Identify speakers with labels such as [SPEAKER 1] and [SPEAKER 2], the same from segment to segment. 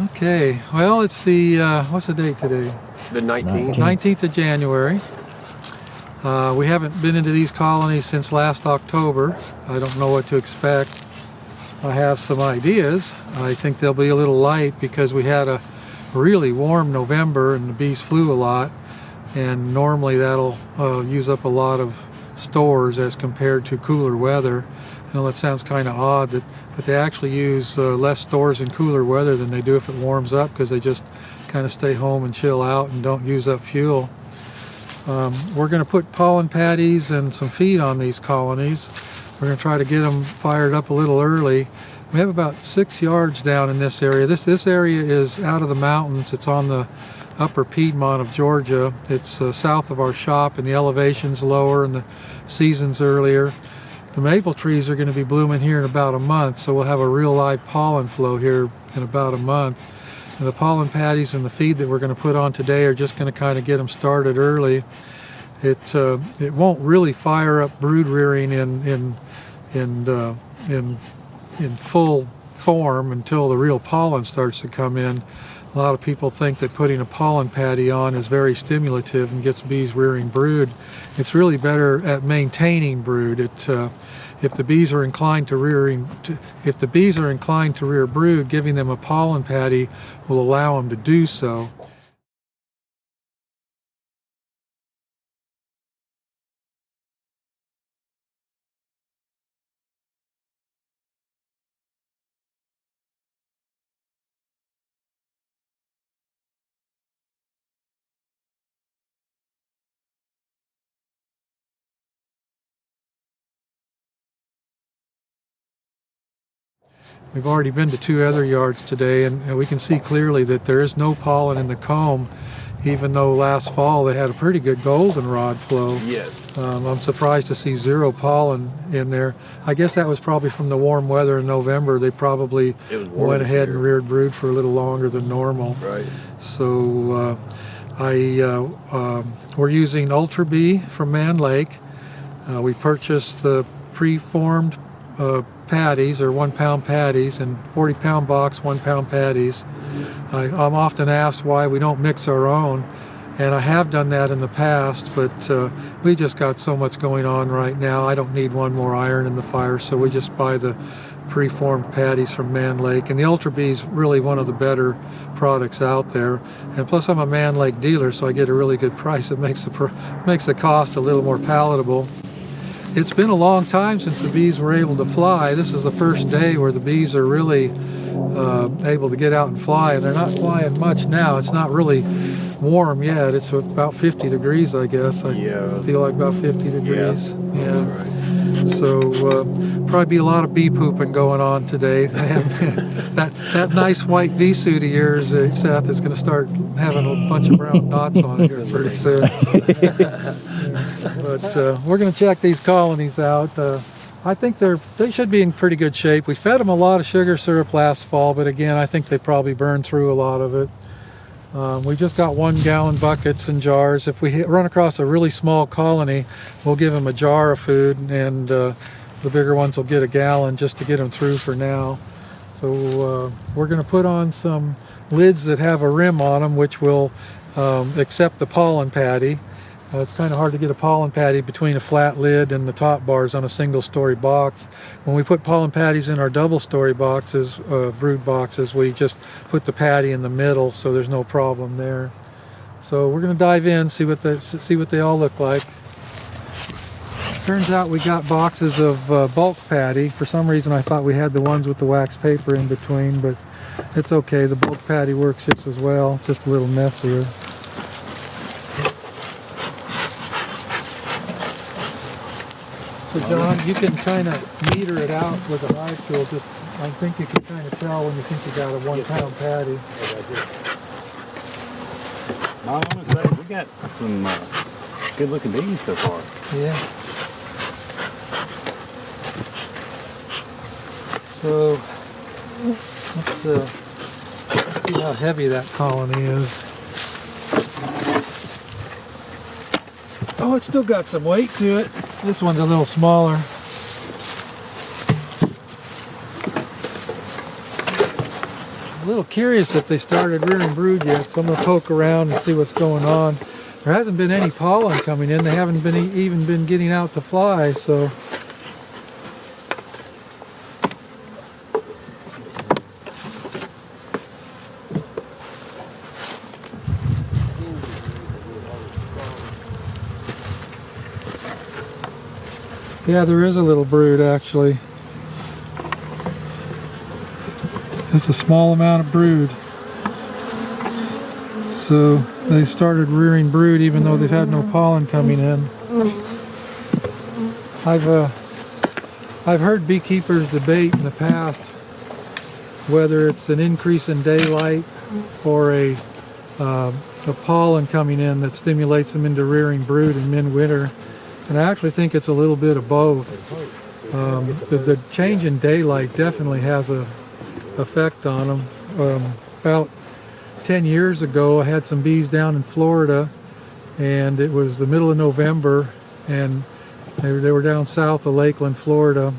[SPEAKER 1] Okay, well, it's the, what's the date today?
[SPEAKER 2] The 19th.
[SPEAKER 1] 19th of January. We haven't been into these colonies since last October. I don't know what to expect. I have some ideas. I think they'll be a little light because we had a really warm November and the bees flew a lot, and normally that'll use up a lot of stores as compared to cooler weather. I know that sounds kind of odd, but they actually use less stores in cooler weather than they do if it warms up, because they just kind of stay home and chill out and don't use up fuel. We're going to put pollen patties and some feed on these colonies. We're going to try to get them fired up a little early. We have about 6 yards down in this area. This area is out of the mountains. It's on the upper Piedmont of Georgia. It's south of our shop, and the elevation's lower and the season's earlier. The maple trees are going to be blooming here in about a month, so we'll have a real live pollen flow here in about a month. And the pollen patties and the feed that we're going to put on today are just going to kind of get them started early. It won't really fire up brood rearing in full form until the real pollen starts to come in. A lot of people think that putting a pollen patty on is very stimulative and gets bees rearing brood. It's really better at maintaining brood. If the bees are inclined to rear brood, giving them a pollen patty will allow them to do so. We've already been to 2 other yards today, and we can see clearly that there is no pollen in the comb, even though last fall they had a pretty good goldenrod flow.
[SPEAKER 2] Yes.
[SPEAKER 1] I'm surprised to see 0 pollen in there. I guess that was probably from the warm weather in November. They probably went ahead and reared brood for a little longer than normal.
[SPEAKER 2] Right.
[SPEAKER 1] So we're using Ultra Bee from Man Lake. We purchased the preformed patties, or 1 pound patties, and 40 pound box 1 pound patties. I'm often asked why we don't mix our own, and I have done that in the past, but we just got so much going on right now. I don't need one more iron in the fire, so we just buy the preformed patties from Man Lake. And the Ultra Bee is really one of the better products out there, and plus I'm a Man Lake dealer, so I get a really good price. It makes the cost a little more palatable. It's been a long time since the bees were able to fly. This is the first day where the bees are really able to get out and fly, and they're not flying much now. It's not really warm yet. It's about 50 degrees, I guess. I feel like about 50 degrees. Yeah.
[SPEAKER 2] Right.
[SPEAKER 1] So probably be a lot of bee pooping going on today. that nice white bee suit of yours, Seth, is going to start having a bunch of brown dots on it here pretty soon. But we're going to check these colonies out. I think they should be in pretty good shape. We fed them a lot of sugar syrup last fall, but again, I think they probably burned through a lot of it. We just got 1 gallon buckets and jars. If we run across a really small colony, we'll give them a jar of food, and the bigger ones will get a gallon just to get them through for now. So we're going to put on some lids that have a rim on them, which will accept the pollen patty. It's kind of hard to get a pollen patty between a flat lid and the top bars on a single-story box. When we put pollen patties in our double-story boxes, brood boxes, we just put the patty in the middle, so there's no problem there. So we're going to dive in, see what they all look like. Turns out we got boxes of bulk patty. For some reason, I thought we had the ones with the wax paper in between, but it's okay. The bulk patty works just as well. It's just a little messier. So John, you can kind of meter it out with a hive tool. I think you can kind of tell when you think you got a 1 pound patty.
[SPEAKER 3] I want to say we got some good looking bees so far.
[SPEAKER 1] Yeah. So let's see how heavy that colony is. Oh, it's still got some weight to it. This one's a little smaller. A little curious if they started rearing brood yet, so I'm going to poke around and see what's going on. There hasn't been any pollen coming in. They haven't been even been getting out to fly, so. Yeah, there is a little brood actually. It's a small amount of brood. So they started rearing brood even though they've had no pollen coming in. I've heard beekeepers debate in the past whether it's an increase in daylight or a pollen coming in that stimulates them into rearing brood in midwinter. And I actually think it's a little bit of both. The change in daylight definitely has a effect on them. About 10 years ago, I had some bees down in Florida, and it was the middle of November, and they were down south of Lakeland, Florida.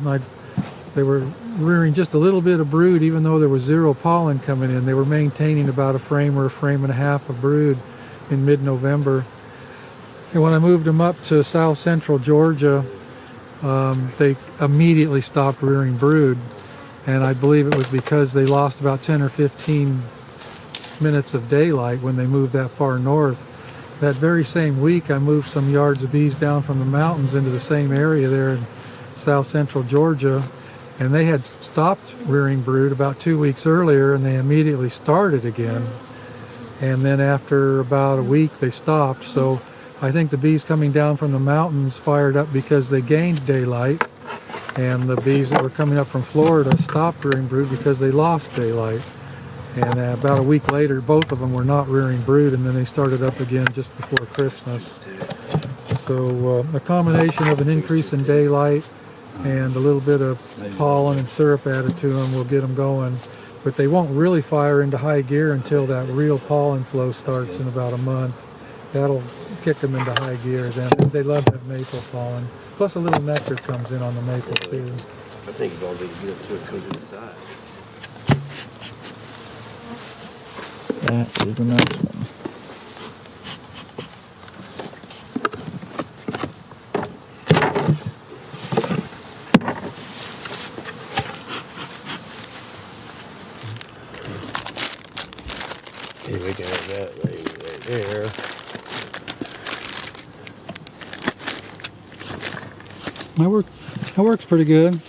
[SPEAKER 1] They were rearing just a little bit of brood, even though there was zero pollen coming in. They were maintaining about a frame or a frame and a half of brood in mid-November. And when I moved them up to south central Georgia, they immediately stopped rearing brood. And I believe it was because they lost about 10 or 15 minutes of daylight when they moved that far north. That very same week, I moved some yards of bees down from the mountains into the same area there in south central Georgia. And they had stopped rearing brood about 2 weeks earlier, and they immediately started again. And then after about a week, they stopped. So I think the bees coming down from the mountains fired up because they gained daylight, and the bees that were coming up from Florida stopped rearing brood because they lost daylight. And about a week later, both of them were not rearing brood, and then they started up again just before Christmas. So a combination of an increase in daylight and a little bit of pollen and syrup added to them will get them going. But they won't really fire into high gear until that real pollen flow starts in about a month. That'll kick them into high gear then. They love that maple pollen. Plus a little nectar comes in on the maple too.
[SPEAKER 2] I think you've all need to get up to it and go to the side.
[SPEAKER 4] That is a nice one.
[SPEAKER 2] Okay, we can have that right there.
[SPEAKER 1] That works pretty good.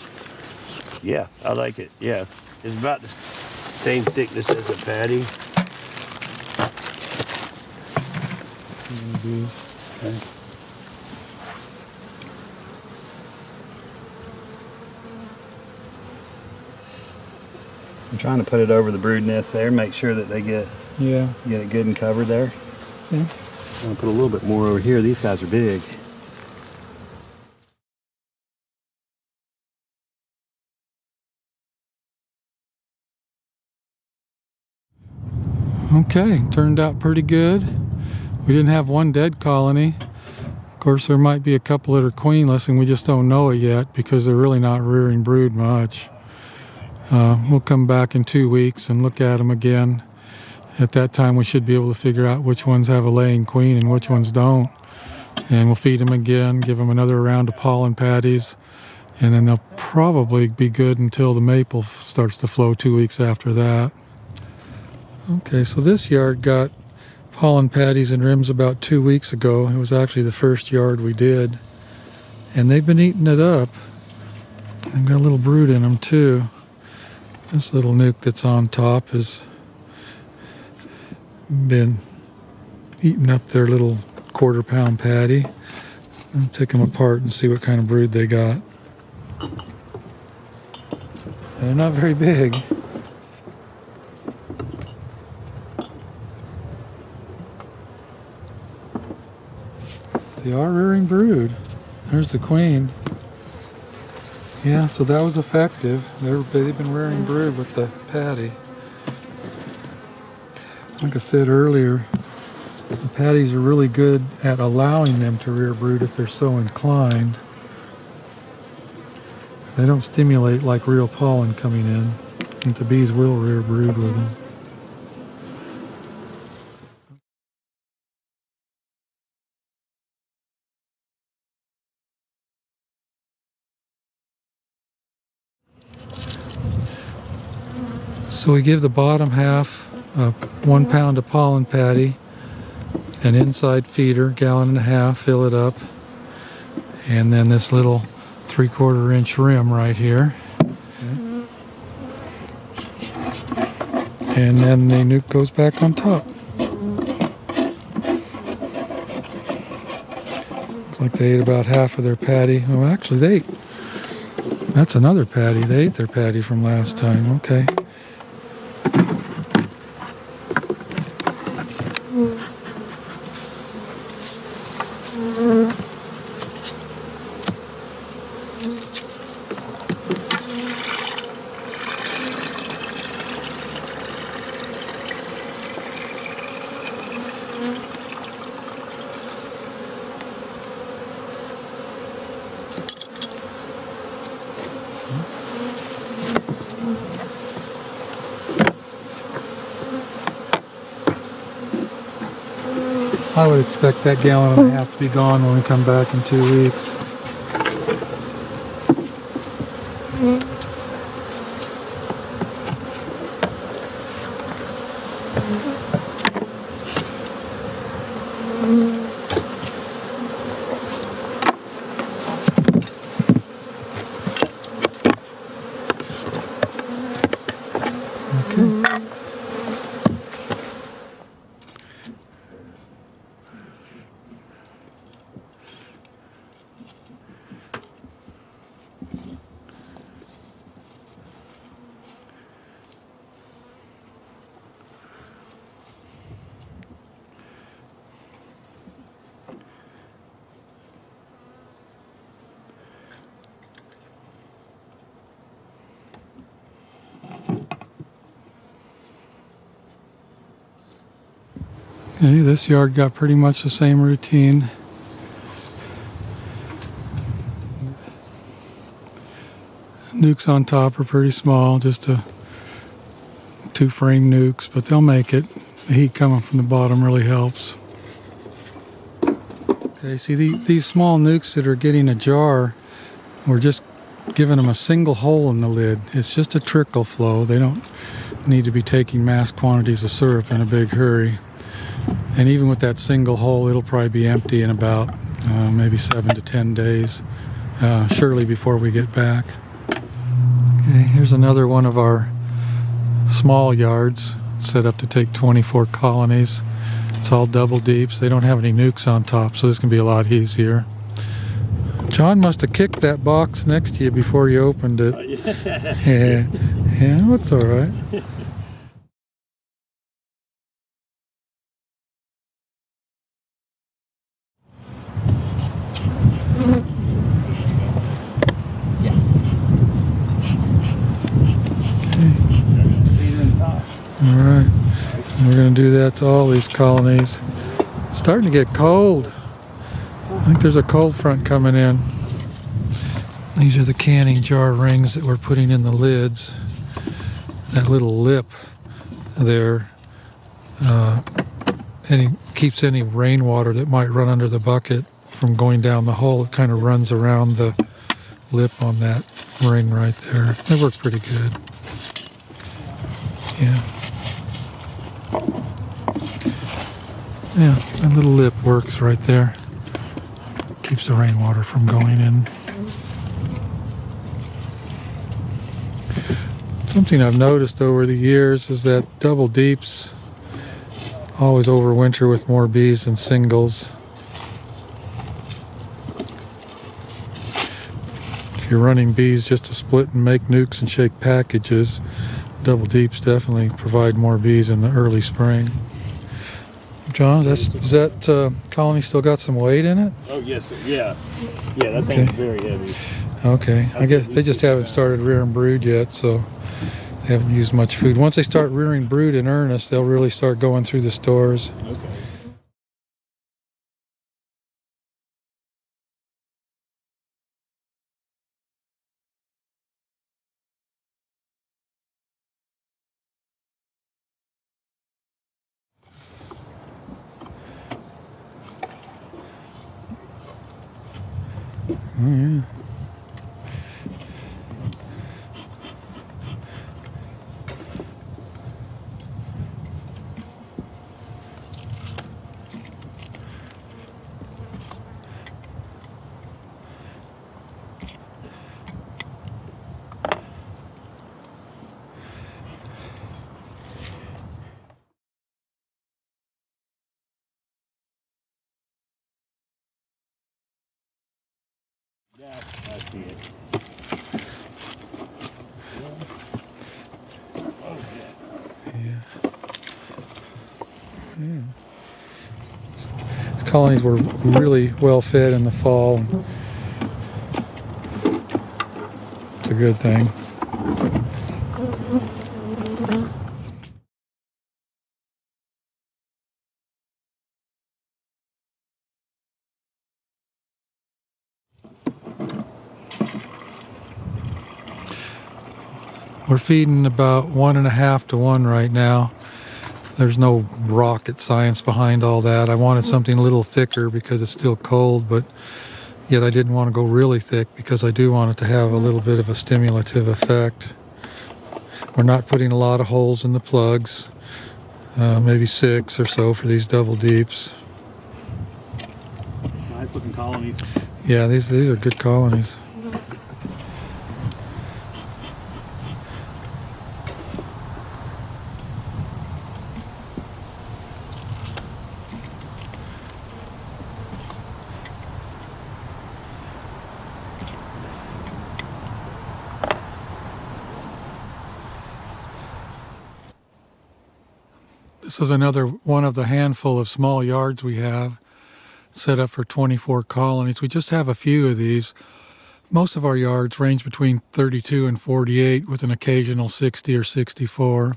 [SPEAKER 2] Yeah, I like it. Yeah, it's about the same thickness as a patty.
[SPEAKER 1] Okay.
[SPEAKER 3] I'm trying to put it over the brood nest there, make sure that they get
[SPEAKER 1] Yeah.
[SPEAKER 3] it good and covered there.
[SPEAKER 1] Yeah.
[SPEAKER 3] I'm gonna put a little bit more over here. These guys are big.
[SPEAKER 1] Okay, turned out pretty good. We didn't have one dead colony. Of course, there might be a couple that are queenless, and we just don't know it yet because they're really not rearing brood much. We'll come back in 2 weeks and look at them again. At that time, we should be able to figure out which ones have a laying queen and which ones don't. And we'll feed them again, give them another round of pollen patties, and then they'll probably be good until the maple starts to flow 2 weeks after that. Okay, so this yard got pollen patties and rims about 2 weeks ago. It was actually the first yard we did. And they've been eating it up. They've got a little brood in them too. This little nuke that's on top has been eating up their little quarter-pound patty. I'll take them apart and see what kind of brood they got. They're not very big. They are rearing brood. There's the queen. Yeah, so that was effective. They've been rearing brood with the patty. Like I said earlier, the patties are really good at allowing them to rear brood if they're so inclined. They don't stimulate like real pollen coming in, and the bees will rear brood with them. So we give the bottom half a 1 pound of pollen patty, an inside feeder, 1.5 gallons, fill it up, and then this little 3/4 inch rim right here. And then the nuke goes back on top. Looks like they ate about half of their patty. Oh, actually they ate. That's another patty. They ate their patty from last time. Okay. I would expect that 1.5 gallons to be gone when we come back in 2 weeks. Okay, this yard got pretty much the same routine. Nukes on top are pretty small, just a 2-frame nukes, but they'll make it. The heat coming from the bottom really helps. Okay, see these small nukes that are getting a jar, we're just giving them a single hole in the lid. It's just a trickle flow. They don't need to be taking mass quantities of syrup in a big hurry. And even with that single hole, it'll probably be empty in about maybe 7 to 10 days, surely before we get back. Okay, here's another one of our small yards set up to take 24 colonies. It's all double deeps. They don't have any nukes on top, so this can be a lot easier. John must have kicked that box next to you before you opened it. Yeah, it's all right. Alright, we're going to do that to all these colonies. It's starting to get cold. I think there's a cold front coming in. These are the canning jar rings that we're putting in the lids. That little lip there keeps any rainwater that might run under the bucket from going down the hole. It kind of runs around the lip on that ring right there. They work pretty good. Yeah. Yeah, that little lip works right there. Keeps the rainwater from going in. Something I've noticed over the years is that double deeps always overwinter with more bees than singles. If you're running bees just to split and make nukes and shake packages, double deeps definitely provide more bees in the early spring. John, is that colony still got some weight in it?
[SPEAKER 2] Oh yes, sir. Yeah. That thing's very heavy.
[SPEAKER 1] Okay, I guess they just haven't started rearing brood yet, so they haven't used much food. Once they start rearing brood in earnest, they'll really start going through the stores.
[SPEAKER 2] Okay.
[SPEAKER 1] Oh, yeah.
[SPEAKER 2] Yeah, I see it.
[SPEAKER 1] These colonies were really well fed in the fall. It's a good thing. We're feeding about 1.5 to 1 right now. There's no rocket science behind all that. I wanted something a little thicker because it's still cold, but yet I didn't want to go really thick because I do want it to have a little bit of a stimulative effect. We're not putting a lot of holes in the plugs, maybe 6 or so for these double deeps.
[SPEAKER 3] Nice looking colonies.
[SPEAKER 1] Yeah, these are good colonies. This is another one of the handful of small yards we have set up for 24 colonies. We just have a few of these. Most of our yards range between 32 and 48 with an occasional 60 or 64.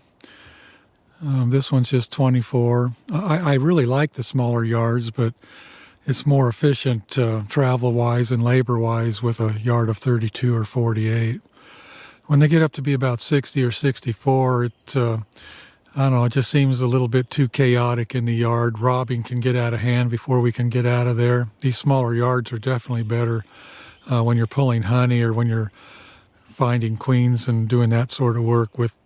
[SPEAKER 1] This one's just 24. I really like the smaller yards, but it's more efficient travel-wise and labor-wise with a yard of 32 or 48. When they get up to be about 60 or 64, I don't know, it just seems a little bit too chaotic in the yard. Robbing can get out of hand before we can get out of there. These smaller yards are definitely better when you're pulling honey or when you're finding queens and doing that sort of work with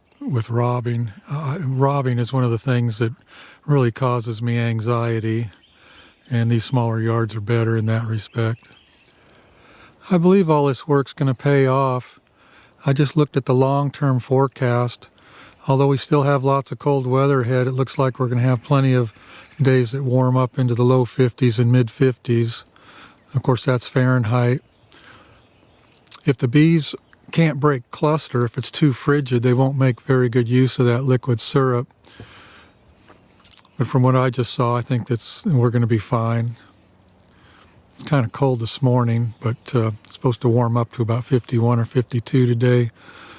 [SPEAKER 1] robbing. Robbing is one of the things that really causes me anxiety, and these smaller yards are better in that respect. I believe all this work's going to pay off. I just looked at the long-term forecast. Although we still have lots of cold weather ahead, it looks like we're going to have plenty of days that warm up into the low 50s and mid 50s. Of course, that's Fahrenheit. If the bees can't break cluster, if it's too frigid, they won't make very good use of that liquid syrup. But from what I just saw, I think we're going to be fine. It's kind of cold this morning, but it's supposed to warm up to about 51 or 52 today.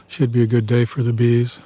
[SPEAKER 1] Should be a good day for the bees.